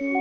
दोनों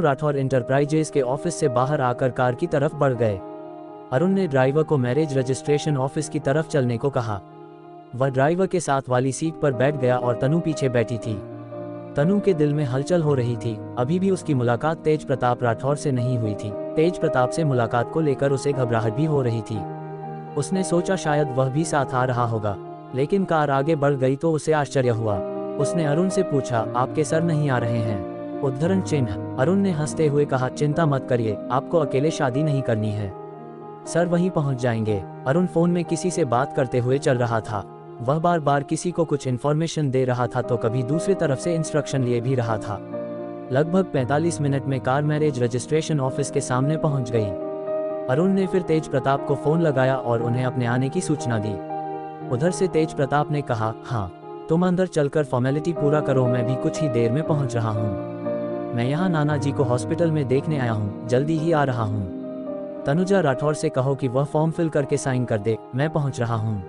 राठौर इंटरप्राइजेज के ऑफिस से बाहर आकर कार की तरफ बढ़ गए। अरुण ने ड्राइवर को मैरिज रजिस्ट्रेशन ऑफिस की तरफ चलने को कहा। वह ड्राइवर के साथ वाली सीट पर बैठ गया और तनु पीछे बैठी थी। तनु के दिल में हलचल हो रही थी। अभी भी उसकी मुलाकात तेज प्रताप राठौर से नहीं हुई थी। तेज प्रताप से मुलाकात को लेकर उसे घबराहट भी हो रही थी। उसने सोचा शायद वह भी साथ आ रहा होगा, लेकिन कार आगे बढ़ गई तो उसे आश्चर्य हुआ। उसने अरुण से पूछा, आपके सर नहीं आ रहे हैं? उद्धरण चिन्ह। अरुण ने हंसते हुए कहा, चिंता मत करिए, आपको अकेले शादी नहीं करनी है, सर वहीं पहुंच जाएंगे। अरुण फोन में किसी से बात करते हुए चल रहा था। वह बार बार किसी को कुछ इन्फॉर्मेशन दे रहा था तो कभी दूसरी तरफ से इंस्ट्रक्शन लिए भी रहा था। लगभग 45 मिनट में कार मैरिज रजिस्ट्रेशन ऑफिस के सामने पहुंच गई। अरुण ने फिर तेज प्रताप को फोन लगाया और उन्हें अपने आने की सूचना दी। उधर से तेज प्रताप ने कहा, हाँ तुम अंदर चलकर फॉर्मेलिटी पूरा करो, मैं भी कुछ ही देर में पहुंच रहा हूँ। मैं यहाँ नाना जी को हॉस्पिटल में देखने आया हूँ, जल्दी ही आ रहा हूँ। तनुजा राठौर से कहो कि वह फॉर्म फिल करके साइन कर दे, मैं पहुँच रहा हूँ।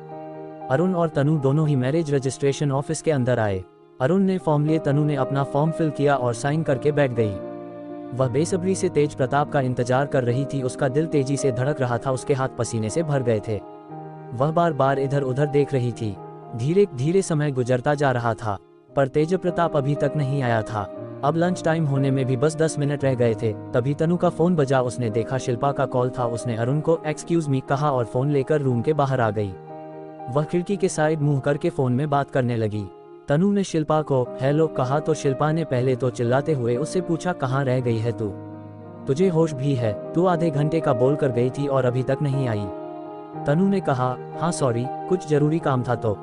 अरुण और तनु दोनों ही मैरिज रजिस्ट्रेशन ऑफिस के अंदर आए। अरुण ने फॉर्म लिए, तनु ने अपना फॉर्म फिल किया और साइन करके बैठ गई। वह बेसब्री से तेज प्रताप का इंतजार कर रही थी। उसका दिल तेजी से धड़क रहा था, उसके हाथ पसीने से भर गए थे। वह बार बार इधर उधर देख रही थी। धीरे धीरे समय गुजरता जा रहा था, पर तेज प्रताप अभी तक नहीं आया था। अब लंच टाइम होने में भी बस 10 मिनट रह गए थे। तभी तनु का फोन बजा। उसने देखा शिल्पा का कॉल था। उसने अरुण को एक्सक्यूज मी कहा और फोन लेकर रूम के बाहर आ गई। वह खिड़की के साइड मुंह करके फोन में बात करने लगी। तनु ने शिल्पा को हेलो कहा तो शिल्पा ने पहले तो चिल्लाते हुए उससे पूछा, कहाँ रह गई है तू? तुझे होश भी है? तू आधे घंटे का बोल कर गई थी और अभी तक नहीं आई। तनु ने कहा, हाँ सॉरी, कुछ जरूरी काम था तो।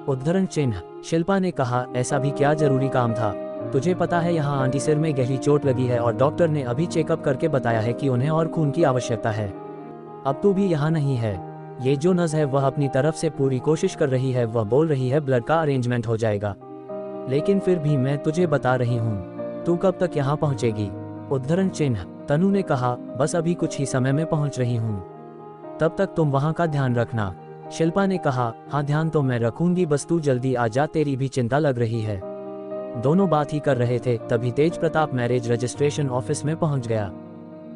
उद्धरण चिन्ह। शिल्पा ने कहा, ऐसा भी क्या जरूरी काम था? तुझे पता है यहाँ आंटी सिर में गहरी चोट लगी है और डॉक्टर ने अभी चेकअप करके बताया है कि उन्हें और खून की आवश्यकता है। अब तू भी यहाँ नहीं है। ये जो नज़ है वह अपनी तरफ से पूरी कोशिश कर रही है। वह बोल रही है ब्लड का अरेंजमेंट हो जाएगा, लेकिन फिर भी मैं तुझे बता रही हूँ, तू कब तक यहाँ पहुँचेगी? उद्धरण चिन्ह। तनु ने कहा, बस अभी कुछ ही समय में पहुँच रही हूँ, तब तक तुम वहाँ का ध्यान रखना। शिल्पा ने कहा, हाँ ध्यान तो मैं रखूंगी, बस तू जल्दी आ जा, तेरी भी चिंता लग रही है। दोनों बात ही कर रहे थे, तभी तेज प्रताप मैरिज रजिस्ट्रेशन ऑफिस में पहुंच गया।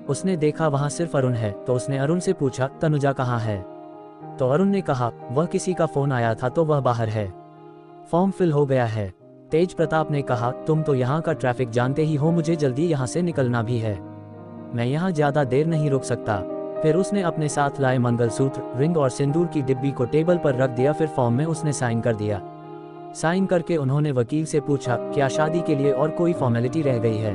उसने देखा वहां सिर्फ अरुण है, तो उसने अरुण से पूछा, तनुजा कहाँ है? तो अरुण ने कहा, वह किसी का फोन आया था तो वह बाहर है, फॉर्म फिल हो गया है। तेज प्रताप ने कहा, तुम तो यहाँ का ट्रैफिक जानते ही हो, मुझे जल्दी यहाँ से निकलना भी है, मैं यहाँ ज्यादा देर नहीं रुक सकता। फिर उसने अपने साथ लाए मंगलसूत्र, रिंग और सिंदूर की डिब्बी को टेबल पर रख दिया। फिर फॉर्म में उसने साइन कर दिया। साइन करके उन्होंने वकील से पूछा, क्या शादी के लिए और कोई फॉर्मेलिटी रह गई है?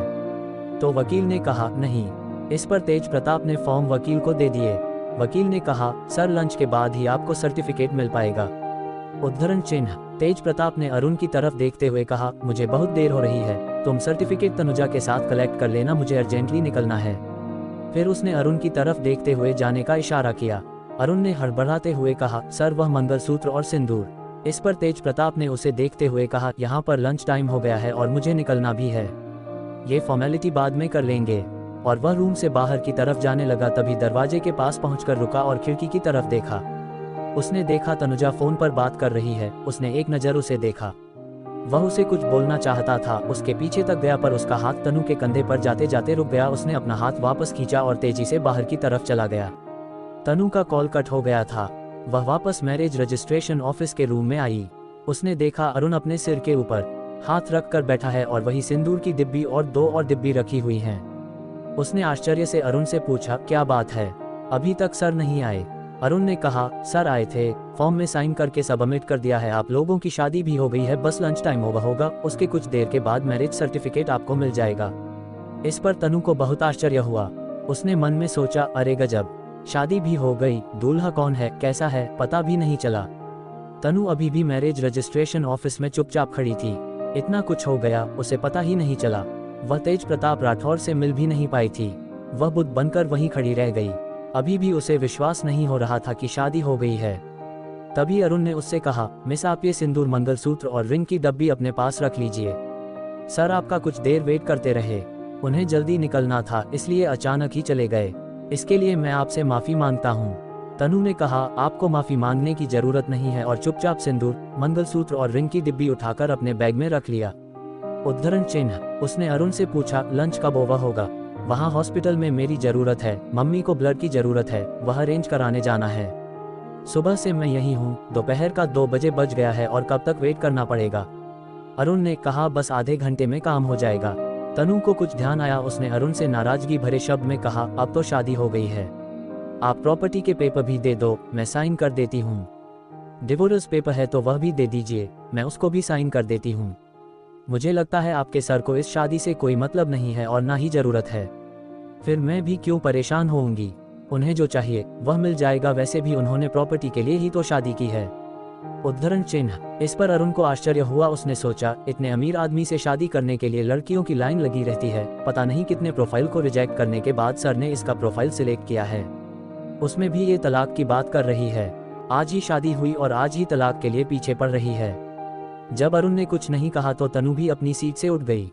तो वकील ने कहा, नहीं। इस पर तेज प्रताप ने फॉर्म वकील को दे दिए। वकील ने कहा, सर लंच के बाद ही आपको सर्टिफिकेट मिल पाएगा। उद्धरण चिन्ह। तेज प्रताप ने अरुण की तरफ देखते हुए कहा, मुझे बहुत देर हो रही है, तुम सर्टिफिकेट तनुजा के साथ कलेक्ट कर लेना, मुझे अर्जेंटली निकलना है। फिर उसने अरुण की तरफ देखते हुए जाने का इशारा किया। अरुण ने हड़बड़ाते हुए कहा, सर वह मंगलसूत्र और सिंदूर। इस पर तेज प्रताप ने उसे देखते हुए कहा, यहाँ पर लंच टाइम हो गया है और मुझे निकलना भी है, ये फॉर्मेलिटी बाद में कर लेंगे। और वह रूम से बाहर की तरफ जाने लगा। तभी दरवाजे के पास पहुंचकर रुका और खिड़की की तरफ देखा। उसने देखा तनुजा फोन पर बात कर रही है। उसने एक नज़र उसे देखा। वह उसे कुछ बोलना चाहता था, उसके पीछे तक गया, पर उसका हाथ तनु के कंधे पर जाते जाते रुक गया। उसने अपना हाथ वापस खींचा और तेजी से बाहर की तरफ चला गया। तनु का कॉल कट हो गया था। वह वापस मैरिज रजिस्ट्रेशन ऑफिस के रूम में आई। उसने देखा अरुण अपने सिर के ऊपर हाथ रख कर बैठा है और वही सिंदूर की डिब्बी और 2 और डिब्बी रखी हुई हैं। उसने आश्चर्य से अरुण से पूछा, क्या बात है, अभी तक सर नहीं आए? अरुण ने कहा, सर आए थे, फॉर्म में साइन करके सबमिट कर दिया है, आप लोगों की शादी भी हो गई है, बस लंच टाइम होगा, उसके कुछ देर के बाद मैरिज सर्टिफिकेट आपको मिल जाएगा। इस पर तनु को बहुत आश्चर्य हुआ। उसने मन में सोचा, अरे गजब, शादी भी हो गई, दूल्हा कौन है, कैसा है, पता भी नहीं चला। तनु अभी भी मैरिज रजिस्ट्रेशन ऑफिस में चुपचाप खड़ी थी। इतना कुछ हो गया, उसे पता ही नहीं चला। वह तेज प्रताप राठौर से मिल भी नहीं पाई थी। वह बुत बनकर वहीं खड़ी रह गई। अभी भी उसे विश्वास नहीं हो रहा था कि शादी हो गई है। तभी अरुण ने उससे कहा, मिस आप ये सिंदूर, मंगलसूत्र और रिंग की डब्बी अपने पास रख लीजिए। सर आपका कुछ देर वेट करते रहे, उन्हें जल्दी निकलना था, इसलिए अचानक ही चले गए। इसके लिए मैं आपसे माफ़ी मांगता हूँ। तनु ने कहा, आपको माफ़ी मांगने की ज़रूरत नहीं है, और चुपचाप सिंदूर, मंगलसूत्र और रिंग की डिब्बी उठाकर अपने बैग में रख लिया। उद्धरण चिन्ह। उसने अरुण से पूछा, लंच कब ओवर होगा? वहाँ हॉस्पिटल में मेरी ज़रूरत है, मम्मी को ब्लड की ज़रूरत है, वह अरेंज कराने जाना है। सुबह से मैं यही हूँ, दोपहर का 2 बजे बज गया है और कब तक वेट करना पड़ेगा? अरुण ने कहा, बस आधे घंटे में काम हो जाएगा। तनु को कुछ ध्यान आया, उसने अरुण से नाराजगी भरे शब्द में कहा, अब तो शादी हो गई है, आप प्रॉपर्टी के पेपर भी दे दो, मैं साइन कर देती हूँ। डिवोर्स पेपर है तो वह भी दे दीजिए, मैं उसको भी साइन कर देती हूँ। मुझे लगता है आपके सर को इस शादी से कोई मतलब नहीं है और ना ही ज़रूरत है। फिर मैं भी क्यों परेशान होऊंगी? उन्हें जो चाहिए वह मिल जाएगा, वैसे भी उन्होंने प्रॉपर्टी के लिए ही तो शादी की है। उद्धरण चिन्ह। इस पर अरुण को आश्चर्य हुआ, उसने सोचा, इतने अमीर आदमी से शादी करने के लिए लड़कियों की लाइन लगी रहती है, पता नहीं कितने प्रोफाइल को रिजेक्ट करने के बाद सर ने इसका प्रोफाइल सिलेक्ट किया है। उसमें भी ये तलाक की बात कर रही है। आज ही शादी हुई और आज ही तलाक के लिए पीछे पड़ रही है। जब अरुण ने कुछ नहीं कहा तो तनु भी अपनी सीट से उठ गई।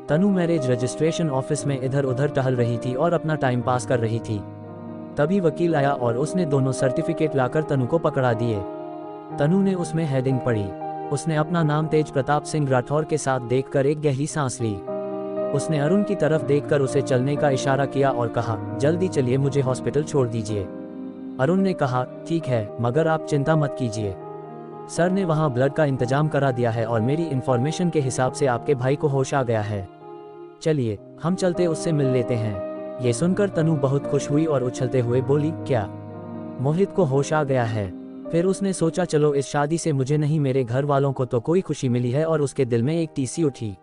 तनु मैरिज रजिस्ट्रेशन ऑफिस में इधर उधर टहल रही थी और अपना टाइम पास कर रही थी। तभी वकील आया और उसने दोनों सर्टिफिकेट लाकर तनु को पकड़ा दिए। तनु ने उसमें हेडिंग पढ़ी। उसने अपना नाम तेज प्रताप सिंह राठौर के साथ देखकर एक गहरी सांस ली। उसने अरुण की तरफ देखकर उसे चलने का इशारा किया और कहा, जल्दी चलिए, मुझे हॉस्पिटल छोड़ दीजिए। अरुण ने कहा, ठीक है, मगर आप चिंता मत कीजिए, सर ने वहाँ ब्लड का इंतजाम करा दिया है और मेरी इन्फॉर्मेशन के हिसाब से आपके भाई को होश आ गया है। चलिए हम चलते, उससे मिल लेते हैं। ये सुनकर तनु बहुत खुश हुई और उछलते हुए बोली, क्या मोहित को होश आ गया है? फिर उसने सोचा, चलो इस शादी से मुझे नहीं, मेरे घर वालों को तो कोई खुशी मिली है, और उसके दिल में एक टीसी उठी।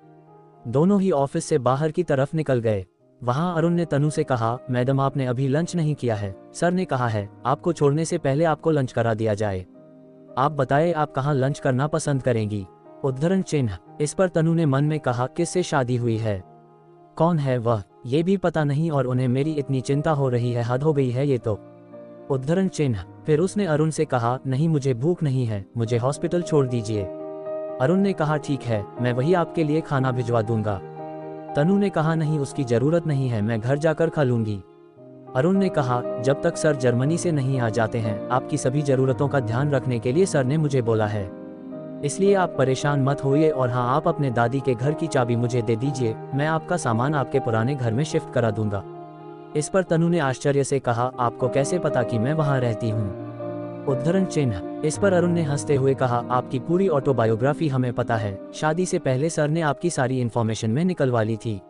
दोनों ही ऑफिस से बाहर की तरफ निकल गए। वहां अरुण ने तनु से कहा, मैडम आपने अभी लंच नहीं किया है, सर ने कहा है आपको छोड़ने से पहले आपको लंच करा दिया जाए। आप बताएं आप कहाँ लंच करना पसंद करेंगी? उद्धरण चिन्ह। इस पर तनु ने मन में कहा, किससे शादी हुई है, कौन है वह, ये भी पता नहीं, और उन्हें मेरी इतनी चिंता हो रही है, हद हो गई है ये तो। उद्धरण चिन्ह। फिर उसने अरुण से कहा, नहीं मुझे भूख नहीं है, मुझे हॉस्पिटल छोड़ दीजिए। अरुण ने कहा, ठीक है, मैं वही आपके लिए खाना भिजवा दूंगा। तनु ने कहा, नहीं उसकी जरूरत नहीं है, मैं घर जाकर खा लूंगी। अरुण ने कहा, जब तक सर जर्मनी से नहीं आ जाते हैं, आपकी सभी जरूरतों का ध्यान रखने के लिए सर ने मुझे बोला है, इसलिए आप परेशान मत होइए, और हाँ, आप अपने दादी के घर की चाबी मुझे दे दीजिए, मैं आपका सामान आपके पुराने घर में शिफ्ट करा दूंगा। इस पर तनु ने आश्चर्य से कहा, आपको कैसे पता कि मैं वहां रहती हूँ? उद्धरण चिन्ह। इस पर अरुण ने हंसते हुए कहा, आपकी पूरी ऑटोबायोग्राफी हमें पता है, शादी से पहले सर ने आपकी सारी इन्फॉर्मेशन में निकलवा ली थी।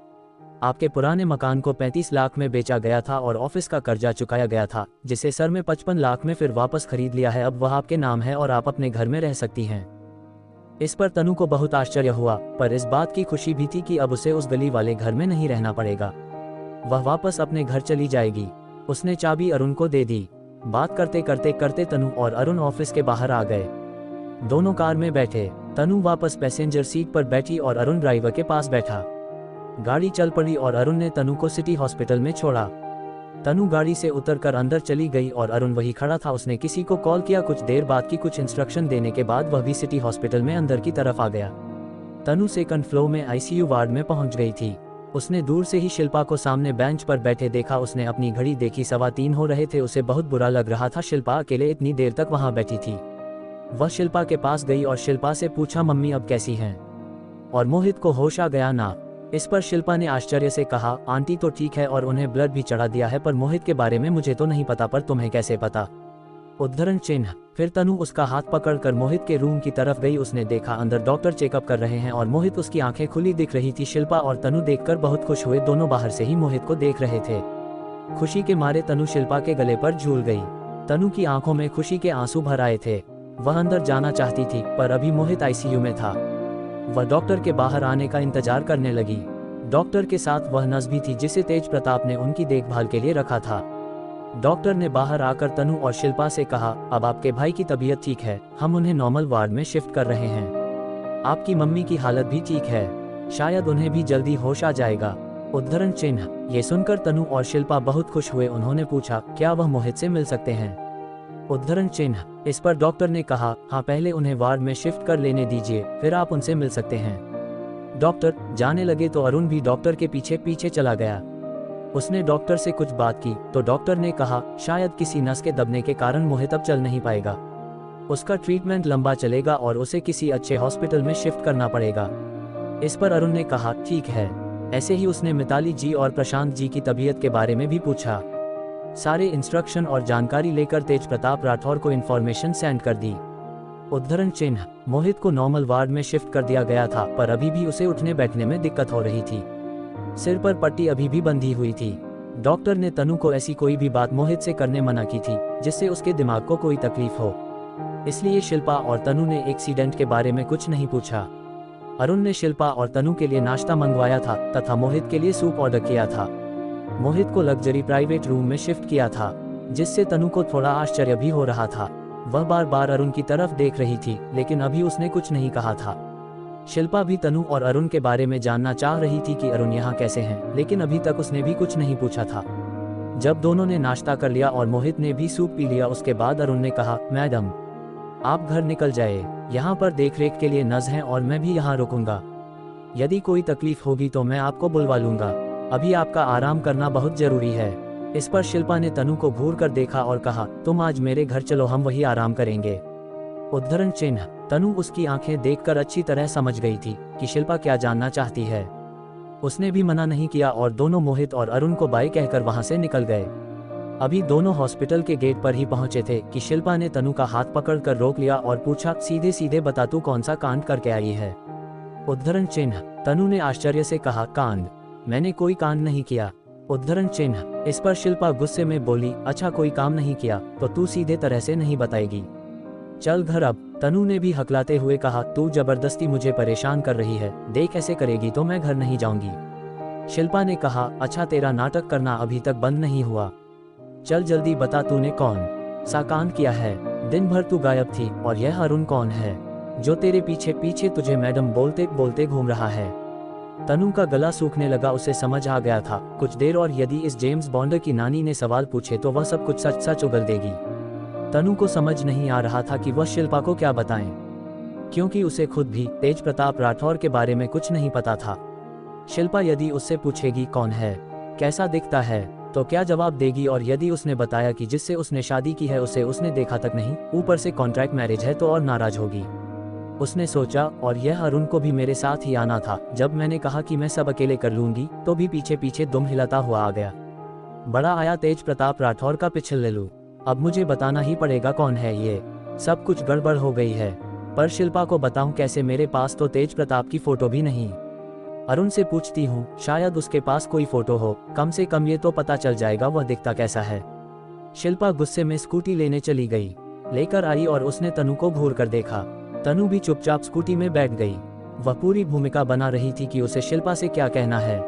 आपके पुराने मकान को 35 लाख में बेचा गया था और ऑफिस का कर्जा चुकाया गया था, जिसे सर में 55 लाख में फिर वापस खरीद लिया है। अब वह आपके नाम है और आप अपने घर में रह सकती हैं। इस पर तनु को बहुत आश्चर्य हुआ, पर इस बात की खुशी भी थी कि अब उसे उस गली वाले घर में नहीं रहना पड़ेगा, वह वापस अपने घर चली जाएगी। उसने चाबी अरुण को दे दी। बात करते करते तनु और अरुण ऑफिस के बाहर आ गए। दोनों कार में बैठे। तनु वापस पैसेंजर सीट पर बैठी और अरुण ड्राइवर के पास बैठा। गाड़ी चल पड़ी और अरुण ने तनु को सिटी हॉस्पिटल में छोड़ा। तनु गाड़ी से उतरकर अंदर चली गई और अरुण वही खड़ा था। उसने किसी को कॉल किया, कुछ देर बाद की कुछ इंस्ट्रक्शन देने के बाद वह भी सिटी हॉस्पिटल में अंदर की तरफ आ गया। तनु सेकंड फ्लोर में आईसीयू वार्ड में पहुंच गई थी। उसने दूर से ही शिल्पा को सामने बेंच पर बैठे देखा। उसने अपनी घड़ी देखी, 3:15 हो रहे थे। उसे बहुत बुरा लग रहा था, शिल्पा अकेले इतनी देर तक वहां बैठी थी। वह शिल्पा के पास गई और शिल्पा से पूछा, मम्मी अब कैसी हैं? और मोहित को होश आ गया ना? इस पर शिल्पा ने आश्चर्य से कहा, आंटी तो ठीक है और उन्हें ब्लड भी चढ़ा दिया है, पर मोहित के बारे में मुझे तो नहीं पता, पर तुम्हें कैसे पता? उद्धरण चिन्ह। फिर तनु उसका हाथ पकड़कर मोहित के रूम की तरफ गई। उसने देखा अंदर डॉक्टर चेकअप कर रहे हैं और मोहित, उसकी आंखें खुली दिख रही थी। शिल्पा और तनु देखकर बहुत खुश हुए। दोनों बाहर से ही मोहित को देख रहे थे। खुशी के मारे तनु शिल्पा के गले पर झूल गई। तनु की आंखों में खुशी के आंसू भर आए थे। वह अंदर जाना चाहती थी, पर अभी मोहित आईसीयू में था। वह डॉक्टर के बाहर आने का इंतजार करने लगी। डॉक्टर के साथ वह नर्स भी थी जिसे तेज प्रताप ने उनकी देखभाल के लिए रखा था। डॉक्टर ने बाहर आकर तनु और शिल्पा से कहा, अब आपके भाई की तबीयत ठीक है, हम उन्हें नॉर्मल वार्ड में शिफ्ट कर रहे हैं। आपकी मम्मी की हालत भी ठीक है, शायद उन्हें भी जल्दी होश आ जाएगा। उद्धरण चिन्ह। ये सुनकर तनु और शिल्पा बहुत खुश हुए। उन्होंने पूछा, क्या वह मोहित से मिल सकते हैं? उद्धरण चिन्ह। इस पर डॉक्टर ने कहा, हाँ, पहले उन्हें वार्ड में शिफ्ट कर लेने दीजिए, फिर आप उनसे मिल सकते हैं। डॉक्टर जाने लगे तो अरुण भी डॉक्टर के पीछे पीछे चला गया। उसने डॉक्टर से कुछ बात की तो डॉक्टर ने कहा शायद किसी नस के दबने के कारण मोहित अब चल नहीं पाएगा। उसका ट्रीटमेंट लंबा चलेगा और उसे किसी अच्छे हॉस्पिटल में शिफ्ट करना पड़ेगा। इस पर अरुण ने कहा ठीक है। ऐसे ही उसने मिताली जी और प्रशांत जी की तबीयत के बारे में भी पूछा। सारे इंस्ट्रक्शन और जानकारी लेकर तेज प्रताप राठौर को इन्फॉर्मेशन सेंड कर दी। उद्धरण चिन्ह, मोहित को नॉर्मल वार्ड में शिफ्ट कर दिया गया था पर अभी भी उसे उठने बैठने में दिक्कत हो रही थी। सिर पर पट्टी अभी भी बंधी हुई थी। डॉक्टर ने तनु को ऐसी कोई भी बात मोहित से करने मना की थी जिससे उसके दिमाग को कोई तकलीफ हो, इसलिए शिल्पा और तनु ने एक्सीडेंट के बारे में कुछ नहीं पूछा। अरुण ने शिल्पा और तनु के लिए नाश्ता मंगवाया था तथा मोहित के लिए सूप ऑर्डर किया था। मोहित को लग्जरी प्राइवेट रूम में शिफ्ट किया था जिससे तनु को थोड़ा आश्चर्य भी हो रहा था। वह बार बार अरुण की तरफ देख रही थी लेकिन अभी उसने कुछ नहीं कहा था। शिल्पा भी तनु और अरुण के बारे में जानना चाह रही थी कि अरुण यहाँ कैसे हैं, लेकिन अभी तक उसने भी कुछ नहीं पूछा था। जब दोनों ने नाश्ता कर लिया और मोहित ने भी सूप पी लिया उसके बाद अरुण ने कहा मैडम आप घर निकल जाए, यहाँ पर देखरेख के लिए नर्स हैं और मैं भी यहाँ रुकूंगा। यदि कोई तकलीफ होगी तो मैं आपको बुलवा लूंगा। अभी आपका आराम करना बहुत जरूरी है। इस पर शिल्पा ने तनु को घूर कर देखा और कहा तुम आज मेरे घर चलो, हम वही आराम करेंगे। उद्धरण चिन्ह, तनु उसकी आंखें देखकर अच्छी तरह समझ गई थी कि शिल्पा क्या जानना चाहती है। उसने भी मना नहीं किया और दोनों मोहित और अरुण को बाय कहकर वहां से निकल गए। अभी दोनों हॉस्पिटल के गेट पर ही पहुंचे थे कि शिल्पा ने तनु का हाथ पकड़कर रोक लिया और पूछा सीधे सीधे बता तू कौन सा कांड करके आई है। उद्धरण चिन्ह, तनु ने आश्चर्य से कहा कांड? मैंने कोई कांड नहीं किया। उद्धरण चिन्ह, इस पर शिल्पा गुस्से में बोली अच्छा कोई काम नहीं किया तो तू सीधे तरह से नहीं बताएगी, चल घर अब। तनु ने भी हकलाते हुए कहा तू जबरदस्ती मुझे परेशान कर रही है, देख ऐसे करेगी तो मैं घर नहीं जाऊंगी। शिल्पा ने कहा अच्छा तेरा नाटक करना अभी तक बंद नहीं हुआ, चल जल्दी बता तूने कौन सा कांड किया है। दिन भर तू गायब थी और यह अरुण कौन है जो तेरे पीछे पीछे तुझे मैडम बोलते बोलते घूम रहा है। तनु का गला सूखने लगा, उसे समझ आ गया था कुछ देर और यदि इस जेम्स बॉन्ड की नानी ने सवाल पूछे तो वह सब कुछ सच सच उगल देगी। तनु को समझ नहीं आ रहा था कि वह शिल्पा को क्या बताएं, क्योंकि उसे खुद भी तेज प्रताप राठौर के बारे में कुछ नहीं पता था। शिल्पा यदि उससे पूछेगी कौन है, कैसा दिखता है, तो क्या जवाब देगी, और यदि उसने बताया कि जिससे उसने शादी की है उसे उसने देखा तक नहीं, ऊपर से कॉन्ट्रैक्ट मैरिज है, तो और नाराज होगी। उसने सोचा और यह अरुण को भी मेरे साथ ही आना था। जब मैंने कहा कि मैं सब अकेले कर लूंगी तो भी पीछे पीछे दुम हिलाता हुआ आ गया। बड़ा आया तेज प्रताप राठौर का पिछल ले लूं, अब मुझे बताना ही पड़ेगा कौन है ये। सब कुछ गड़बड़ हो गई है, पर शिल्पा को बताऊं कैसे, मेरे पास तो तेज प्रताप की फोटो भी नहीं। अरुण से पूछती हूँ, शायद उसके पास कोई फोटो हो, कम से कम ये तो पता चल जाएगा वह दिखता कैसा है। शिल्पा गुस्से में स्कूटी लेने चली गई, लेकर आई और उसने तनु को घूर कर देखा। तनु भी चुपचाप स्कूटी में बैठ गई। वह पूरी भूमिका बना रही थी कि उसे शिल्पा से क्या कहना है,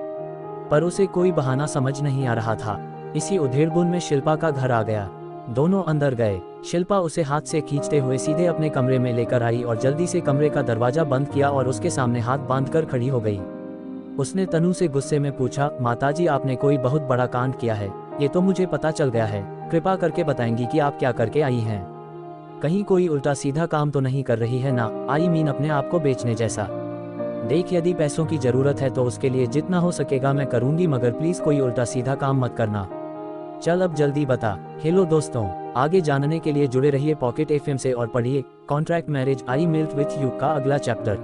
पर उसे कोई बहाना समझ नहीं आ रहा था। इसी उधेड़बुन में शिल्पा का घर आ गया। दोनों अंदर गए। शिल्पा उसे हाथ से खींचते हुए सीधे अपने कमरे में लेकर आई और जल्दी से कमरे का दरवाजा बंद किया और उसके सामने हाथ बांधकर खड़ी हो गई। उसने तनु से गुस्से में पूछा, माताजी आपने कोई बहुत बड़ा कांड किया है, ये तो मुझे पता चल गया है, कृपा करके बताएंगी कि आप क्या करके आई हैं। कहीं कोई उल्टा सीधा काम तो नहीं कर रही है ना, आई मीन अपने आप को बेचने जैसा। देख यदि पैसों की जरूरत है तो उसके लिए जितना हो सकेगा मैं करूंगी, मगर प्लीज कोई उल्टा सीधा काम मत करना। चल अब जल्दी बता। हेलो दोस्तों, आगे जानने के लिए जुड़े रहिए पॉकेट एफएम से और पढ़िए contract marriage I melt with you का अगला चैप्टर।